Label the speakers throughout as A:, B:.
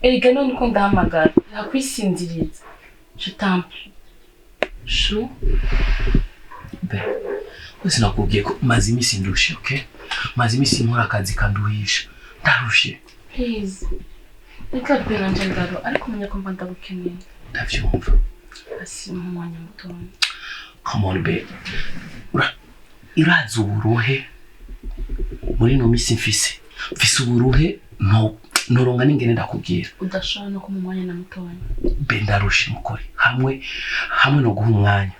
A: Erega none ko ndahamagara nakwisinziriza. Chutampa. Shu.
B: Be. Wese nakubwiye ko mazi imisi ndushe, okay? Mazi imisi nkora akazi kanduhisha. Ndarushe.
A: Please. Reka beranje ndaro ariko menya ko mba ndagukeneye.
B: Ndavyumva.
A: Asi umwanya muto.
B: Come on, babe. Iraza uburuhe muri no misi mfise uburuhe noronga n'ingene ndakubwira
A: udashobora no kumumwanya na mutonya
B: be ndarushe mukore hamwe no guha umwanya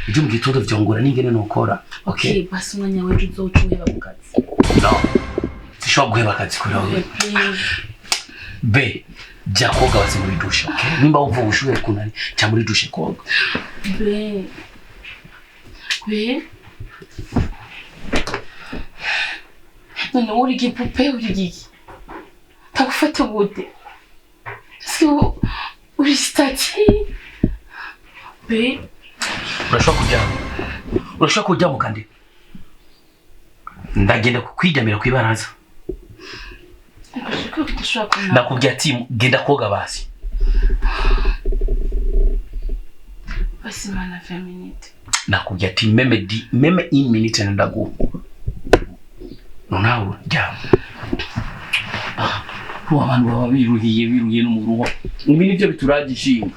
B: ibyo mu gitondo vyongora n'ingene nokora okay
A: basi umwanya weje uzocuheba bukazi
B: no sishobora guheba akazi kuri wowe be jya koga wase muri dushe okay nimba wumva ubushuhe kunani cya muri dushe koga
A: be none uri gipupe uri giki takufata gute si uri stati be
B: urashobora kujyamo kandi ndagenda kukwijamira kwibaraza nakubwiye ati genda koga basi
A: basi mana 5 minutes
B: nakubwiye ati meme 1 minute ndaguha nonawe jya abantu baba biruhiye n'umuruho ibi nivyo bituragishinga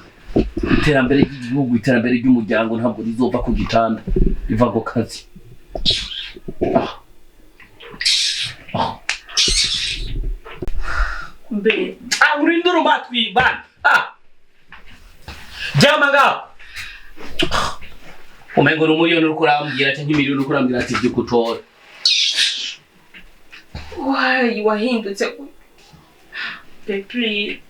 B: iterambere ry'igihugu iterambere ry'umuryango ntabwo rizova ku gitanda riva go kazi
A: be
B: urindiro matwi bana jamaga umengo n'umuriyoni ukurambira cyangwa imiliyoni ukurambira ati byo kutora
A: why wahindutse baby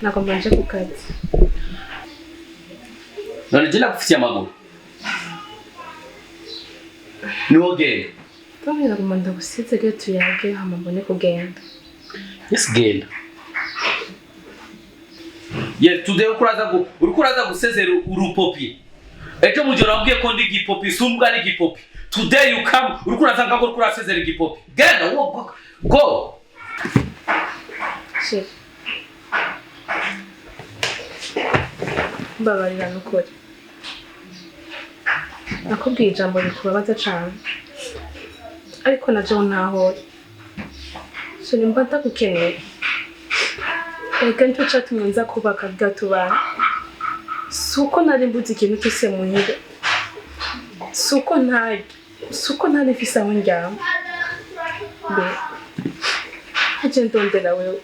A: nakombanje ku kazi
B: none je nakufitiye amaguru niwoge
A: Tumira kumanda gusize ge tuyage hamambone kugenda
B: yes genda today ukuraza gusezera urupopi ejo mujoro wabwiye ko ndi gipopi sumbwa ni gipopi today you come urikuraza ngako kurasezera igipopi genda go
A: Chef Babarira nukuri nakubwiye ijambo rikubabaza cyane ariko naje ntaho so nimba ndagukeneye reka nicyo cyatumye nza kubaka bwatubana suko nari mbuze ikintu cyose muhire suko ntari mfise aho njyama be haje ndondera wewe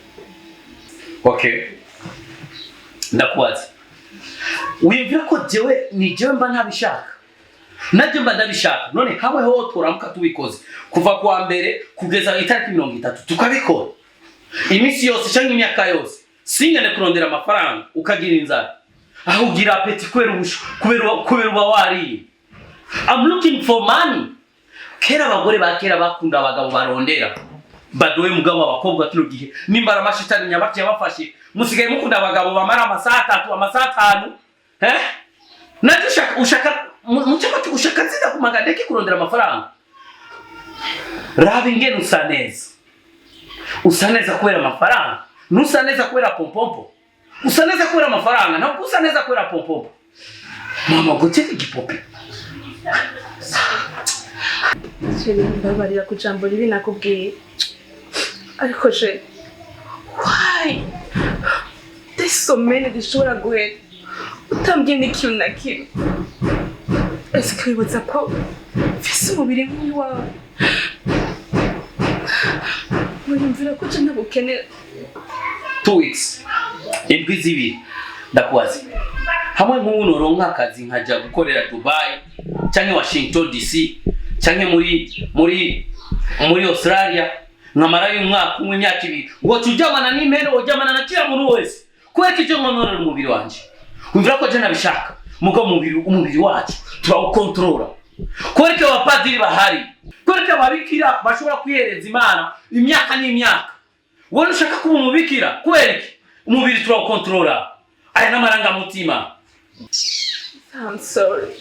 B: okay ndakubaza wiyumvira ko jewe mba ntabishaka najye mba ndabishaka none hamwe ho turamuka tubikoze kuva kwa mbere kugeza itariki 30 tukabikora imisi yose cyangwa imyaka yose singane kurondera amafaranga ukagira inzara aho ugira apeti kubera uba wariye I'm looking for money kera abagore bakera bakunda abagabo barondera badoye mugabo abakobwa kino gihe nimbara amashitani nyabaki yabafashe musigaye mukunda abagabo bamara amasaha 3 amasaha 5 natishaka muchaka ushaka nzida kumagadeki kurondera amafaranga rabi ngene usaneza kubera amafaranga nusaneza kubera pompompo usaneza kubera amafaranga ntabwo usaneza kubera pompompo mama guteka igipopi
A: Cheri mbabarira kujambo ribi nakubwiye ariko je why the
C: somene dushobora guhera utambwiye n'ikintu na kimwe. Ese wibaza ko mfise umubiri nk'uwawe? Wiyumvira ko je ntagukenera?
B: 2 weeks. Indwi zibiri. Ndakubaza. Hamwe nk'ubu noronka akazi nkaja gukorera Dubai cyangwa Washington DC cyangwa muri Australia nkamara y'umwaka umwe imyaka ibiri ngo tujamana n'impere ujamana na kila muntu wese kweki je nkonora umubiri wanje umvira ko je nabishaka mugo umubiri wacu turawukontrola kweki abapadiri bahari kweki ababikira bashobora kwihereza Imana imyaka n'imyaka wowe ushaka kuba umubikira kweki umubiri turawukontrola aya namaranga mutima.
C: I'm sorry.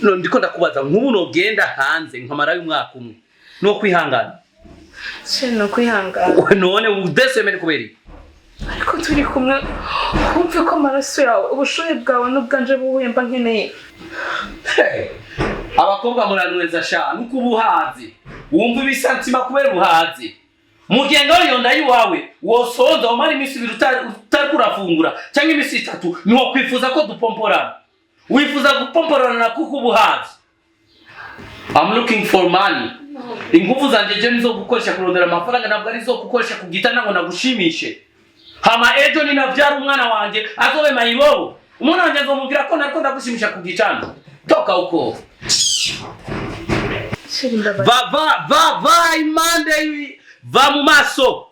B: No ndiko ndakubaza nk'ubu no genda hanze nkamara y'umwaka umwe no kwihangana.
C: No kwihangana.
B: None udesemere kuberi.
C: Ariko turi kumwe kumve ko amaraso yawe ubushoye bwawe n'ubwanje buhuye mba nkeneye.
B: Abakobwa muranweza sha nuko ubuhazi wumva ibisantima kubera ubuhazi. Mugenga yo ndayi wawe wosonza umara imisi utari kurafungura cyangwa imisi 3 niho kwifuza ko dupomporana. Wifuza gupomporana na kuko ubuhazi. I'm looking for money. Ingufu zanje je nizo gukoresha kurondera amafaranga nabwo ari zo gukoresha kugitana ngo nagushimishe. Hama ejo ni navyara umwana wanje azobe mayibobo. Umwana wanje azomubwira ko nariko ndagushimisha kugicana. Toka uko. Va imande va mu maso.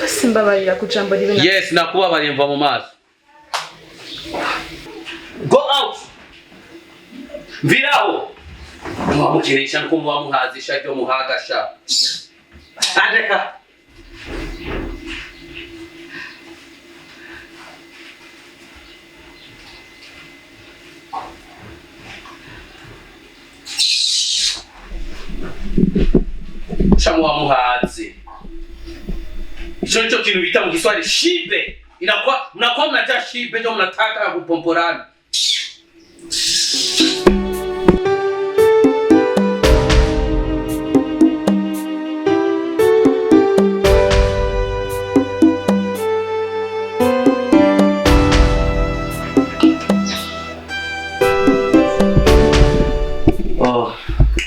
C: Simbabarira kujambo libena.
B: Yes, nakubabarira mva mu maso. Go out. Viraho. Mwamukirisha nuko muhamuhazisha byo muhagasha. Andeka. Shamu wa muhazi. Hicho nicho kintu bita mu Kiswahili shibe. Mnakuwa mnaja shibe ndio mnataka kupomporana.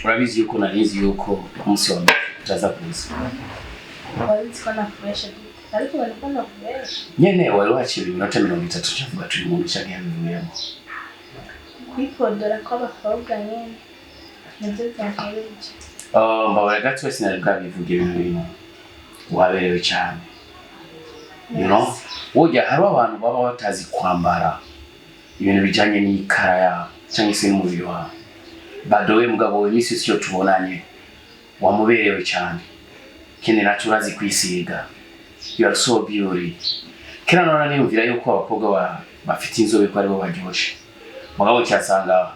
B: Urabizi yuko narizi yuko umunsi wa mbere utaza kuza.
A: Walizi kwa nafresha dute. Ariko walikuwa nafresha.
B: Nyene wali wachiwe iminota 30 cyavuga turi mu bice by'amuvuyemo.
A: Kwipodora kw'abakobwa nyene. Nibyo byankoreje.
B: Mbabara gato sinari bwabivuge ibintu bimwe. Waberewe cyane. You know? Woja hari abantu baba batazi kwambara ibintu bijanye n'ikara ya cyangwa se n'umubiri wawe. Badowe mugabo w'imisi cyo tubonanye wamuberewe cyane. Kene naturazi kwisiga. You are so beautiful. Kera nona niyumvira yuko abakobwa bafite inzobe ko ari bo baryoshe. Mugabo cyasanga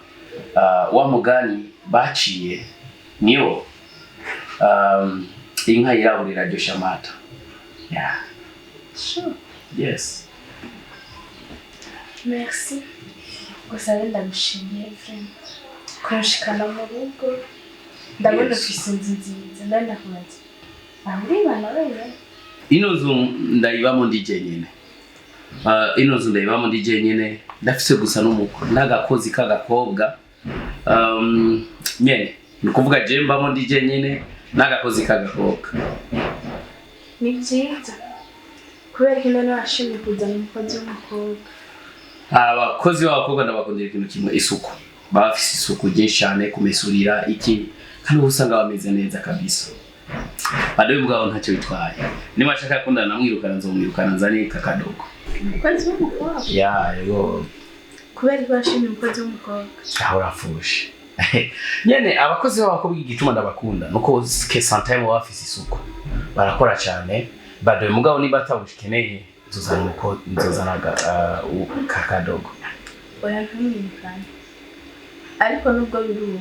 B: wa mugani baciye niyo inka yiraburira ryosha amata. Yeah.
A: Sure.
B: Yes.
A: Merci. Gusa ndagushimiye friend. Kunshikana mu rugo. Ndabona ufise inzu nziza ndakumaze. Amarira nawe.
B: Ino nzu ndayibamo ndije nyene. Ino nzu ndayibamo ndije nyene. Ndafise gusa n'umuko n'agakozi k'agakobwa. Nyene nikuvuga je mbamo ndije nyene n'agakozi k'agakobwa.
A: Ni byiza. Kubera ko none washimye kuzana umukozi w'umukobwa.
B: Abakozi b'abakobwa ndabakundira ikintu kimwe isuku. Bafise isuku ryinshi cyane kumesurira iki kandi usanga bameze neza kabisa. Badoye bwabo ntacyo bitwaye. Niba ashaka kundana namwirukana nzomwirukana nzane kakadogo.
A: Umukozi w'umukobwa?
B: Yego.
A: Kubera ko washimye umukozi w'umukobwa.
B: Aho urafushe. Nyene abakozi b'abakobwa igituma ndabakunda nuko ke sometime bafise isuku. Barakora cyane. Badoye mugabo niba atabukeneye tuzana uko nzozanaga kakadogo.
A: Oya ntumwirukane. Ariko nubwo biri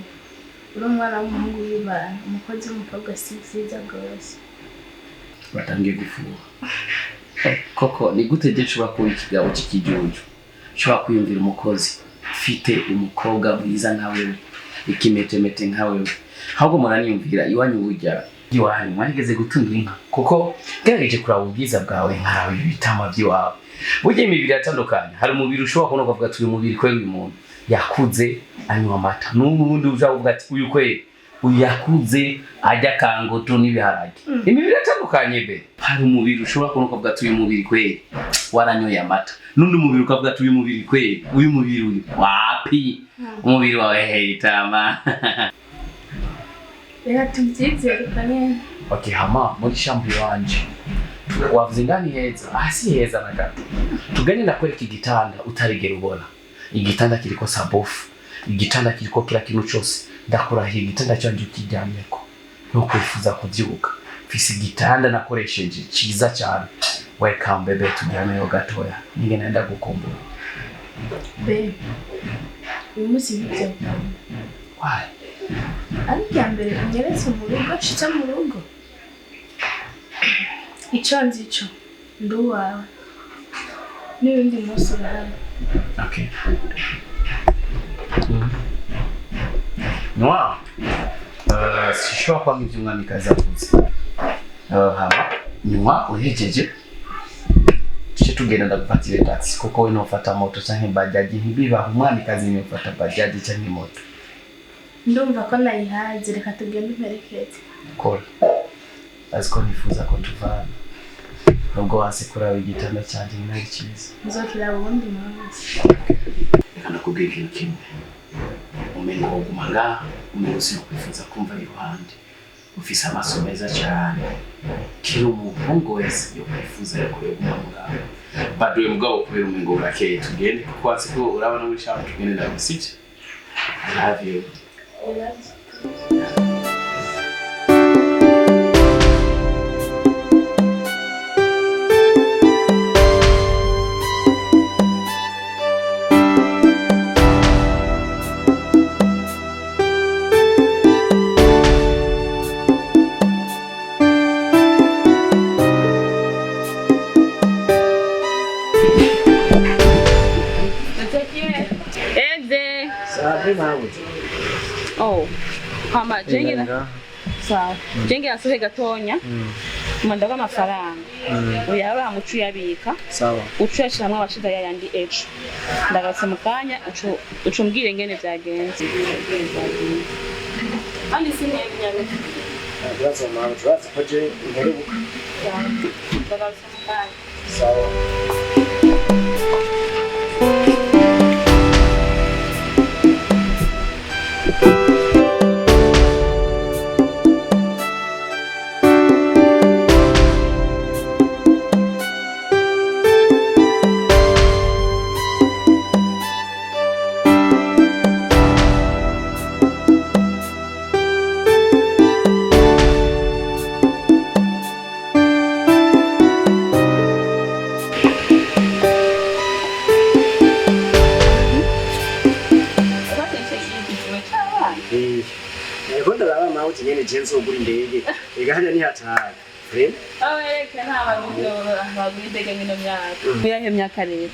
A: umwana w'umuhungu w'ibana umukozi w'umukobwa si byiza rwose.
B: Batangiye gufuha. Koko ni gute je nshobora kuba ikigabo cy'ikijuju nshobora kwiyumvira umukozi ufite umukobwa mwiza nkawe ikimetemete nkawe ahubwo muraniyumvira iwanyu burya iwanyu mwageze gutunga inka kuko gerageje kuraba ubwiza bwawe nkarawe ibitama by'iwawe burya imibiri yatandukanye hari umubiri ushobora kubona ukavuga ati uyu mubiri kwera uyu muntu yakuze anywa amata n'ubundi uzavuga ati uyu kwera uyu yakuze ajya kangoto n'ibiharage imibiri yatandukanye be hari umubiri ushobora kubona ukavuga ati uyu mubiri kwera waranyoye amata n'undi mubiri ukavuga ati uyu mubiri kwera uyu mubiri uyu wapi umubiri wawe hitama
A: reka tubyizere kanye.
B: Okay, hama muri shamburi wanje wavuze ngani heza si heza na gato tuganye ndakwereka igitanda utarigera ubona igitanda kiriko sabofu igitanda kiriko kila kintu cyose ndakurahiye igitanda cyanje ukiryamyeko no kwifuza kubyuka mfise igitanda nakoresheje cyiza cyane welcome bebe turyamyeho gatoya ninge naenda gukumbura
A: be uyu munsi bibyo
B: why
A: ariko mbere unyeretse mu rugo shitse mu rugo icyo nzi cyo nduwawe n'undi munsi urahari.
B: Okay. Noa. Sishobora kwanga ibyo umwamikazi avuze. Hama nyuma uhejeje tuje tugenda ndagufatira taxi kuko we nofata moto cyangwa bajaji ntibiba umwamikazi ni ufata bajaji cyangwa moto.
A: Ndumva ko nayihaze reka tugende mperekeze.
B: Cool. Aziko nifuza ko tuvana. Nubwo hasi kuraba igitanda cyanje nari cyiza.
A: Nzokira ubundi munsi.
B: Reka ndakubwira ikintu kimwe. Umengo gumanga umengo sikwifuza kumva iruhande. Ufise amaso meza cyane. Kiri umuhungu wese yo kwifuza ko yogumanga. Baduye mugabo kubera umengo urakeye tugende kuko hasi ko urabona muri shamu tugende ndagusije. I love you.
A: I love you.
C: Oh, hama jengera. Sawa. Jengera sohe gatonya. Manda amafaranga. Uyaba mucu yabika.
D: Sawa.
C: Ucu yashiramwe abashida yandi ejo. Ndagase mukanya ucumbwire ngene byagenze. Andi sinyenyawe.
D: Ndaza mama, turaza koje ngeruka.
C: Sawa. Ndagase mukanya.
D: Sawa. Nyene jenzo uguri ndege igahanya ni hatari
C: Awereke ntabagwidege ngino myaka yahe myaka rero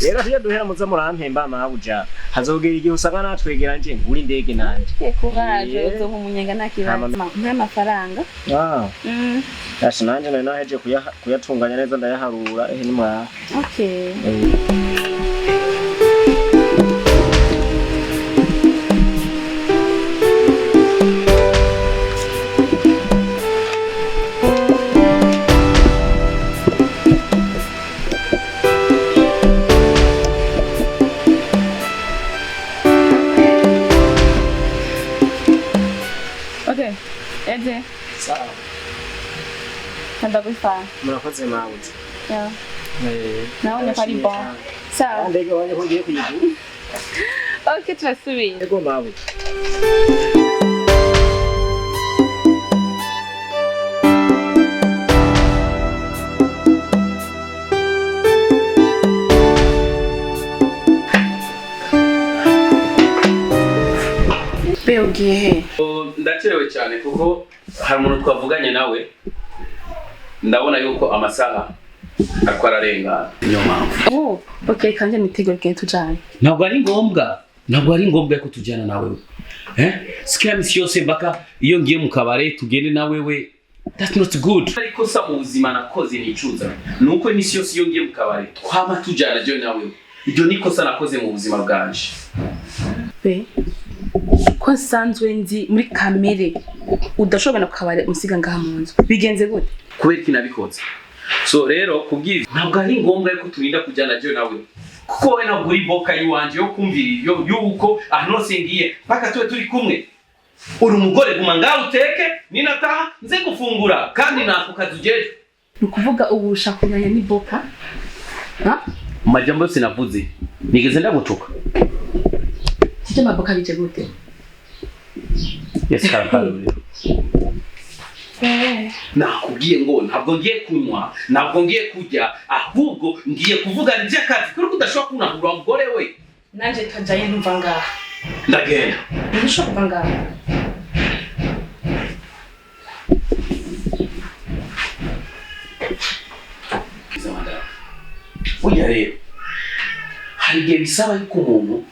D: rero tujya duhera muza murampemba mabuja hazogera igihe usanga natwegera nje nguri ndege nanje
C: kuraje uzo nk'umunyenga nakibaza nta mafaranga
D: yashi nanje nari naheje kuyatunganya neza ndayaharura ni mwa
C: okay Ede.
D: Sawa.
C: Nda kufanya.
D: Mnakoze mauti.
C: Yeah. Naona pali bon. Sawa.
D: Ndege wanje kongiye kuyidu.
C: Okay, tunasubiri.
D: Ego mauti.
C: Ugiye he?
B: Ndakerewe cyane kuko hari umuntu twavuganye nawe ndabona yuko amasaha akora arenga niyo mpamvu.
C: Okay, kanje nitegura genda tujanye.
B: Ntabwo ari ngombwa ko tujyana nawe. Sikia misi yose mpaka iyo ngiye mu kabare tugende na wewe. That's not good. Ariko sa mu buzima nakoze nicuza. Nuko imisi yose iyo ngiye mu kabare twama tujana je na wewe. Ibyo niko sa nakoze mu buzima bwanje.
C: Be ko nsanzwe nzi muri kamere udashobora kukabare musiga ngaha mu nzu. Bigenze gute?
B: Kubera kinabikoze. So rero kubwira ntabwo ari ngombwa yuko turinda kujana je na wewe. Kuko we ntabwo uri boka yiwanje yo kumvira yuko ahnose ngiye paka tuwe turi kumwe. Uri umugore guma ngaho uteke ninataha nze gufungura kandi nako kazujeje.
C: Nukuvuga ubu ushaka kunyanya ni boka? Ha?
B: Majambo yose navuze nigeze ndagutuka.
C: Tije maboka bije gute?
B: Yes karaparo. Nakubwiye ngo ntabwo ngiye kunywa, ntabwo ngiye kujya, ahubwo ngiye kuvugana iby'akazi kuko udashobora kunahura umugore we.
C: Nanje tajaye numva ngaha.
B: Ndagenda.
C: Nishobora kuva ngaha.
B: Oya rero hari igihe bisaba yuko umuntu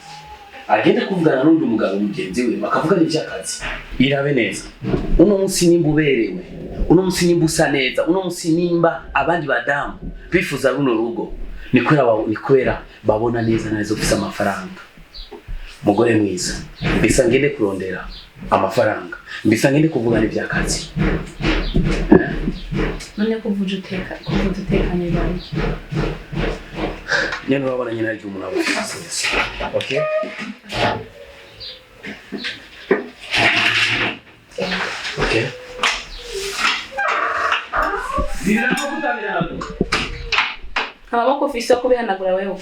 B: agenda kuvugana n'undi mugabo mugenzi we bakavugana iby'akazi. Irabe neza uno munsi nimba uberewe, uno munsi nimba usa neza, uno munsi nimba abandi badamu bifuza runo rugo ni kwera babona neza neza ufite amafaranga. Mugore mwiza mbisa ngende kurondera amafaranga, mbisa ngende kuvugana iby'akazi.
C: None kuvuga utekanye bari.
B: Nyene wabona nyina ari umuntu abo. Okay? Okay. Dira no kutamira nako.
C: Amaboko ufise ko bihanagura wewe.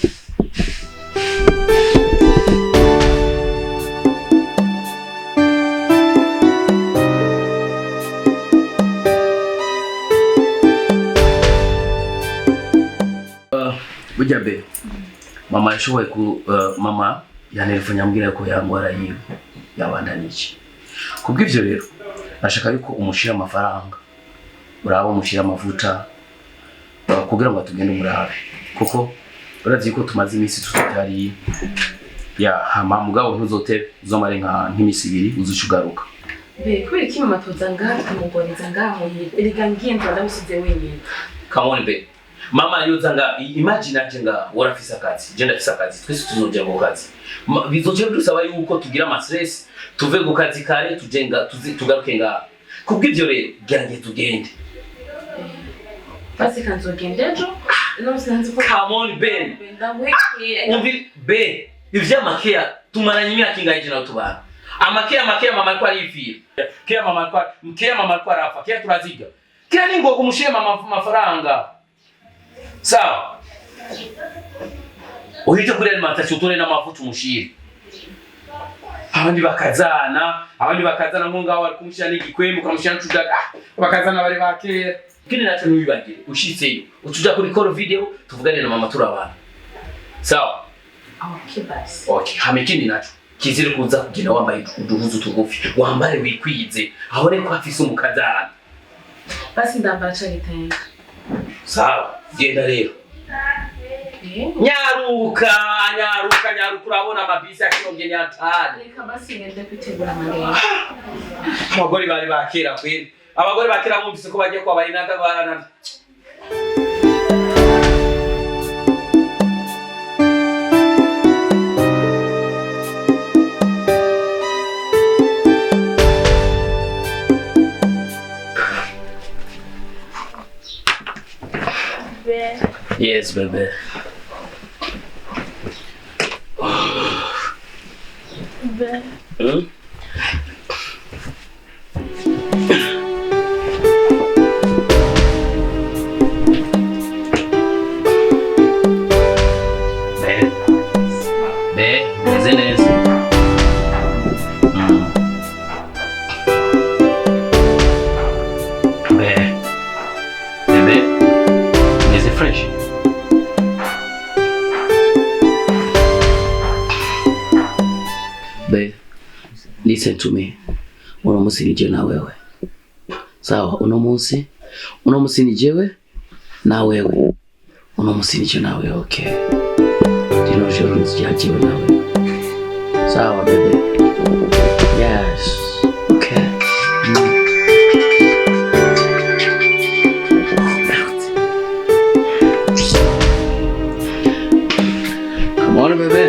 B: Bujabe. Mama yashoboye mama yanelefanya ambwira ko yangwara yiwe yabandanije. Kubw'ivyo rero nashaka yuko umushira amafaranga. Urabo umushira amavuta kugira ngo tugende murabe. Kuko urazi ko tumaze iminsi tutari ya hama mugabo ntuzotebe uzomare nk'imisi 2 uzucugaruka.
C: Be kubera iki mama toza ngaha kumugoreza ngaho erega ngiye ndabisize wenyine.
B: Come on be. Mama yozanga imagine anje nga warafisa kazi je ndafisa kazi twese tuzoja mu kazi bizoje dusaba yuko tugira ama stress tuve ku kazi kare tujenga tugaruke nga kubw'ivyo rero gange tugende
C: basi kanzogende ejo no sinzi ko
B: come on Ben umvi be ivya makea tumaranye imyaka ingahe na tubana amakea mama alikuwa alifira kea mama alikuwa rafa kea turaziga kea ningo kumushema mafaranga. Sawa. Uhite kuri alimentation tore n'amafuta umushire. Abandi bakazana ngo ngaho ari kumushira n'igikwembu kamushira n'utudaga. Bakazana bari bakera. Kindi naco nubibagire ushitseyo. Utuja kuri call video tuvugane na mama turabana. Sawa.
C: Okay basi.
B: Okay, hamikindi naco. Kizire kuza kugenda wambaye uduhuzu tugufi. Wambare wikwize. Ahore ko afise umukazana.
C: Basi ndambara cyagitenge.
B: Sawa, genda rero. Nyaruka urabona amabisi akirongeye atari.
C: Reka basi ngende kwitegura amagenda.
B: Abagore bari bakera kweli. Abagore bakera bumvise ko bagiye kwa barinaka barana. Yes, baby. Listen to me. Uno musi nije na wewe. Sawa, uno musi nijewe na wewe. Uno musi nije na wewe, okay. Dino jero nisijajiwe na wewe. Sawa, bebe. Yeah. Come on, baby.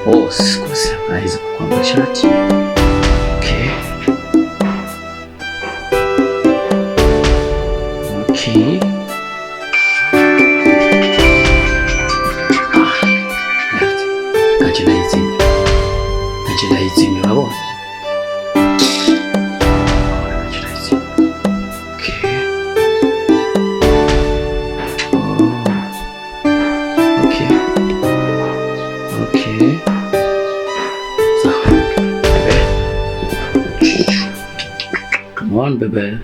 B: Oh, scusa, hai quando shati. Okay. Okay. Kacinaizimi urabona? Come on, baby.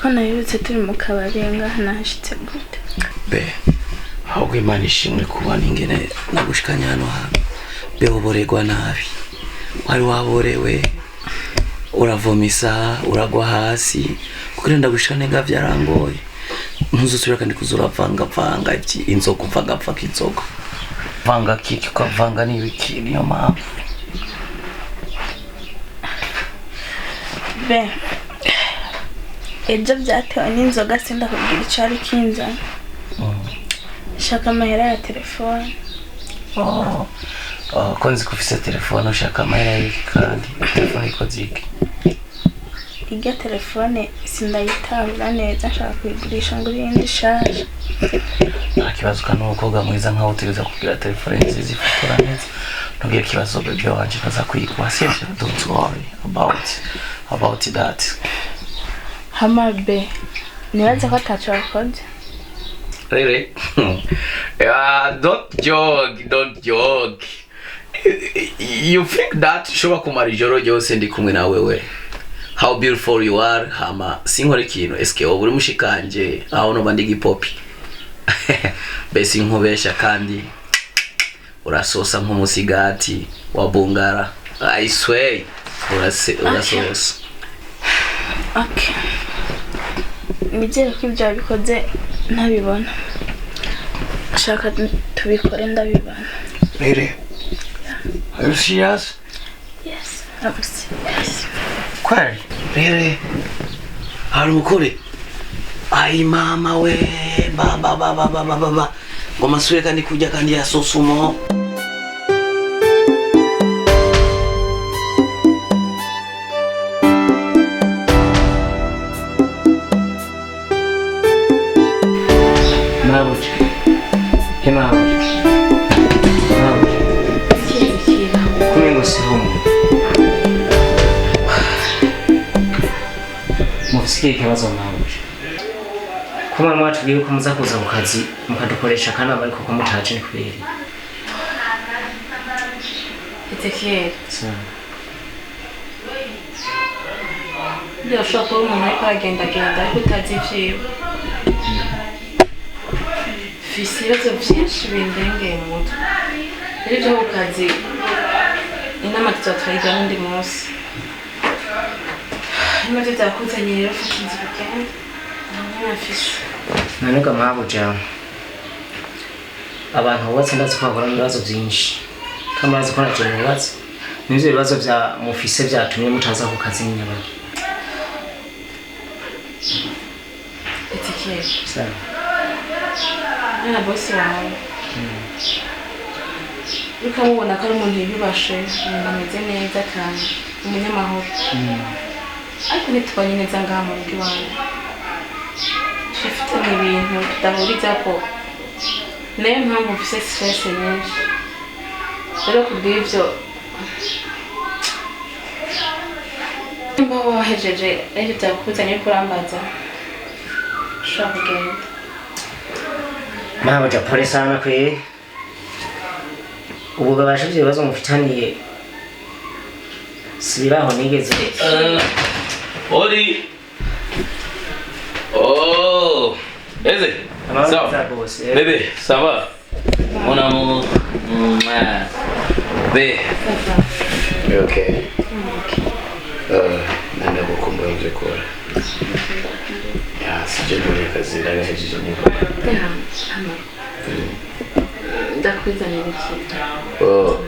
A: Kana yibutse turi mu kabari ngaha nahashitse gute
B: be ahubwo Imana ishimwe kuba ningene nagushikanya hano hantu be uboregwa nabi wari waborewe uravomisa uragwa hasi kuko ndagushikane nga vyarangoye ntuzusubira kandi kuzura vanga iki inzoga uvanga inzoga vanga kiki ukavanga n'ibiki niyo mpamvu
A: be ejo byatewe n'inzoga sindakubwira icari kinza shaka amahera ya telefone
B: ko nzi ko ufise telefone ushaka amahera y'iki kandi telefone ikoze iki
A: irya telefone sindayitahura neza nshaka kuyigurisha ngo irinde ishaje
B: nta kibazo kandi umukobwa mwiza nkaho utegereza kugira telefone nziza ifotora neza ntugire ikibazo bebe wanje ntaza kuyiguha sivyo don't worry about that
A: Hamabe nibaza ko ataco wakoze
B: Really? Don't joke. You think that shoba kumara ijoro ryose ndi kumwe na wewe? How beautiful you are, hama sinkore kintu eske oburi mushikanje aho no bandigi popi. Besi nkubesha kandi urasosa nk'umusigati wa bungara. I swear urasosa.
A: Okay. Nigere ko ibyo bikoze ntabibona. Shaka tubikore ndabibona.
B: Really? Are you serious?
A: Yes, I'm serious.
B: Kweli? Really? Harumukuri? Ai mama we, baba. Ngoma sure kandi kuja kandi ya sosumo.
D: Mabuja. Mabuja. Kumengo sihumu. Mufisikie ikibazo Mabuja. Kuma mwatubwiye ko muza kuza mu kazi mukadukoresha kandi abariko ko mutaje ni kubera.
C: Ezekiel.
A: Ndio shoko umuntu ariko agenda ariko utazi ivyiwe.
C: Mfise ibibazo vyinshi bindengeye mu mutwe. Rero byo mu kazi inama tuzatwayiga n'undi munsi. Imaze zakuzanye rero fakinzi kugenda. Nafise.
D: Nanuka Mabuja. Abantu bose ndazi ko bakora ibibazo byinshi. Kamaze ko naje mu bibazo. Nivyo ibibazo vya mufise vyatumye mutaza ku kazi nyabana.
C: Ezekiel.
D: Sawa.
C: Na bosi wawe. Ukamubona ko ari umuntu yibashe, umuntu ameze neza kandi umunyamahoro. Ariko ntitubanye neza ngaha mu rugo iwawe. Tufite ibintu tudahuriza ko nayo mpamvu mfise stress nyinshi. Rero kubw'ivyo
A: Mba wahejeje ejo byakuzanye kurambaza. Shaka kugenda.
D: Mama pole sana kweli. Ubu babasha ibibazo mufitaniye. Sibiraho nigeze.
B: Ori. Oh. Eze. Ça. Bébé, ça va? Mon amour. Bé. Ok. Nanda kukumbuka mzekora. Ya, sijui kazi ndani ya jiji niko.
A: Ndakwizanira iki?
B: Oh.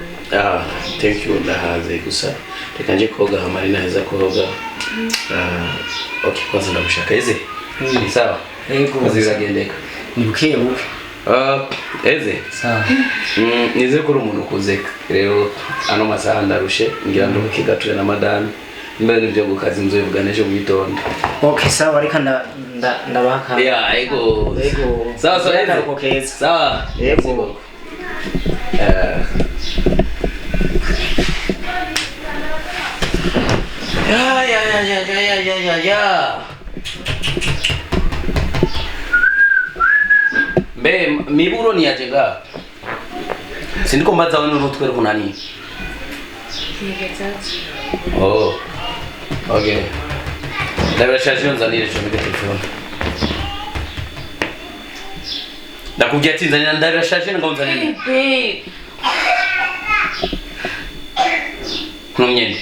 B: Thank you ndahaze gusa. Reka nje koga Amarira heza koga. Okay, kwanza ndamushaka Eze. Ni sawa?
D: Yego.
B: Aziragendeka.
D: Nibuke.
B: Eze.
D: Sawa.
B: Nize kuri umuntu kuzeka. Rero ano masaha ndarushe ngira nduke gatuye na madame. Mbere n'ibyo gukazi mzovuga nejo mu gitondo.
D: Okay, sawa reka ndabaka.
B: Yeah, yego. Sawa sawa Eze. Sawa.
D: Yego.
B: Ya. Mbe miburo ni yajenga. Sindiko mbaza wenu rutwere kunani. Oh. Okay. Ndabira charge nzanire cyo muri telefone. Ndakubwiye ati nzanira ndabira charge ngo nzanire. Babe. Kuno myende.